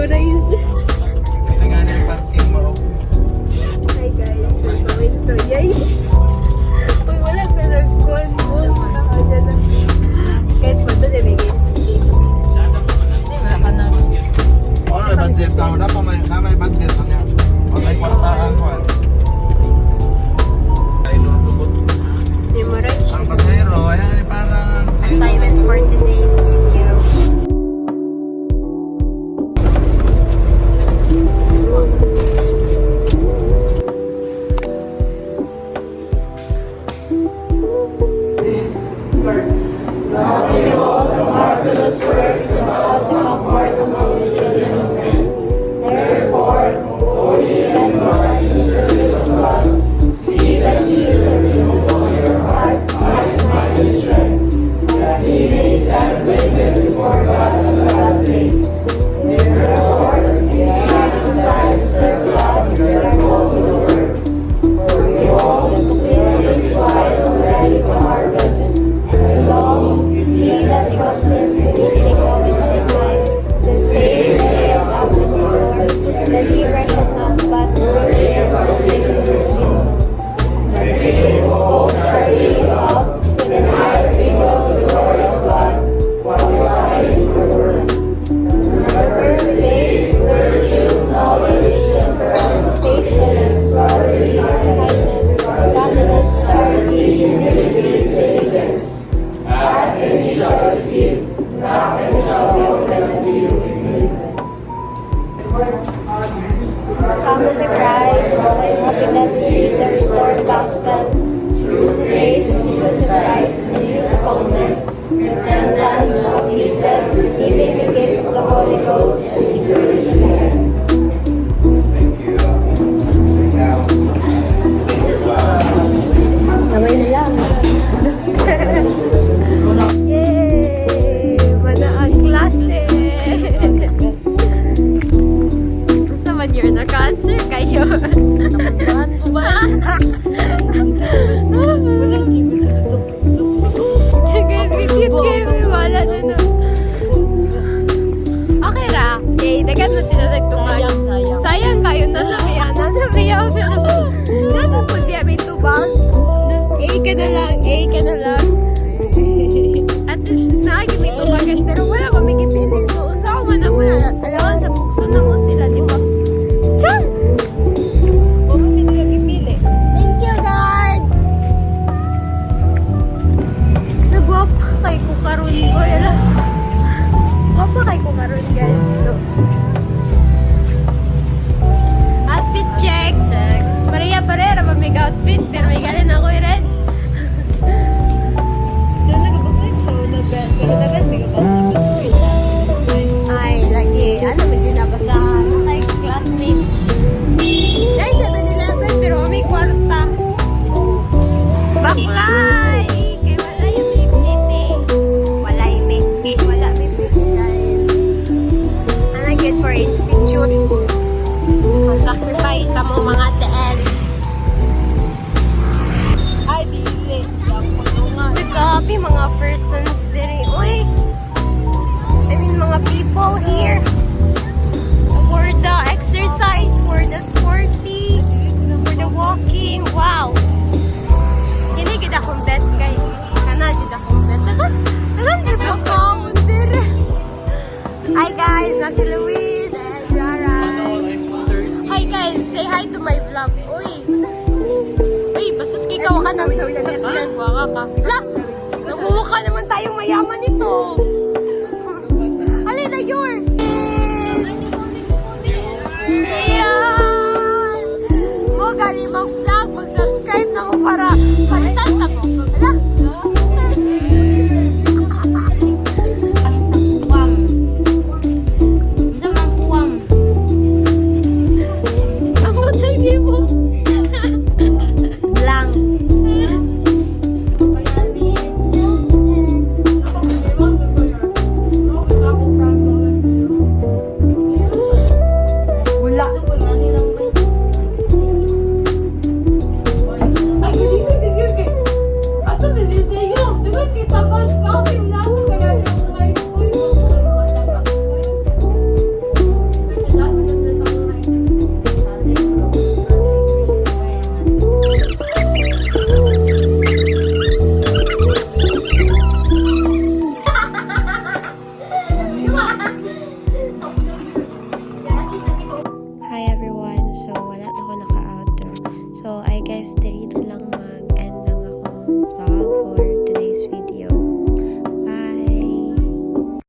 memorize. Gusto nga na yung parking mo. Hi guys, we're going to Yay. Uy, wala ka nag-con mo. Nakadyan na. Guys, pato na may games. Wala ka na. O, may budget ka. Wala pa may budget ka niya. O, may kwartaan ko. Ay, notubot. Memorize. Ang pasayro, ayan, parang... Assignment for today's video. Behold the marvelous works of God to comfort among the children of men. Therefore, go ye and practice the service of God. See that ye serve the Lord your heart, mind, and strength, that ye may stand blameless before God on the last days. Therefore, if ye desire to serve God, you are called to the work. For behold, the field is wide already to harvest, and lo, he that trusteth in the kingdom in his life, the same layeth up his store, that he reckon not, but layeth foundation for sin. But they both charity up with an eye single the glory of God, while you fighting for the world. Remember faith, virtue, knowledge, temperance, patience, brotherly kindness, godliness, charity, humility, diligence. Ask and ye shall receive, knock and it shall be opened unto you. Come to Christ, by happiness seek the restored gospel, through faith in Jesus Christ and His atonement, repentance, baptism, receiving the gift of the Holy Ghost, and spiritual life. Kamay na lang. Yay! Mana ang klase! Basta man yun, naka-answer kayo. Nakamdahan ko ba? Wala, hindi ko sila Guys, cute game. Wala na na. Okay ra. Okay, dagan mo sila nagtubag. Sayang. Sayang kayo na namiya. Nanamiya ako sila. Nana po siya may tubang. A ka na lang. A ka na lang. At least naagi may tubag guys. Pero wala kami kipili. So, usa ko man ako na. Alam sa bukso na mo sila. Di ba? Char! Huwag mo nila pipili. Thank you, guard! Nagwapa kay ko karon ko. Yala. Gwapa kay ko karon guys. No. Outfit check! Check. Maria Parera ba may outfit? Pero may galing ako red. Sino nagpapalip sa unang bed? Pero dagan, may kapatid. Ay, lagi. Ano ba dyan na basta kay classmate? Dahil 7-Eleven pero may kwarta. Baklay! Kaya wala yung biblite. Wala yung biblite. Wala yung biblite guys. Ano good for institute? Mag-sacrifice sa mga TL. Ay, bili. Yung pagtungan. Grabe mga persons diri. Uy! I mean mga people here. For the exercise, for the sporty, for the walking. Wow! Kini gid akong bet guys. Kana jud akong bet. Tagan di ba ka diri? Hi guys, na si Luis and Rara. Hi guys, say hi to my vlog. Uy! Uy, basus ka ka nang subscribe ka. La! Namumukha naman tayong mayaman nito. Alin na your?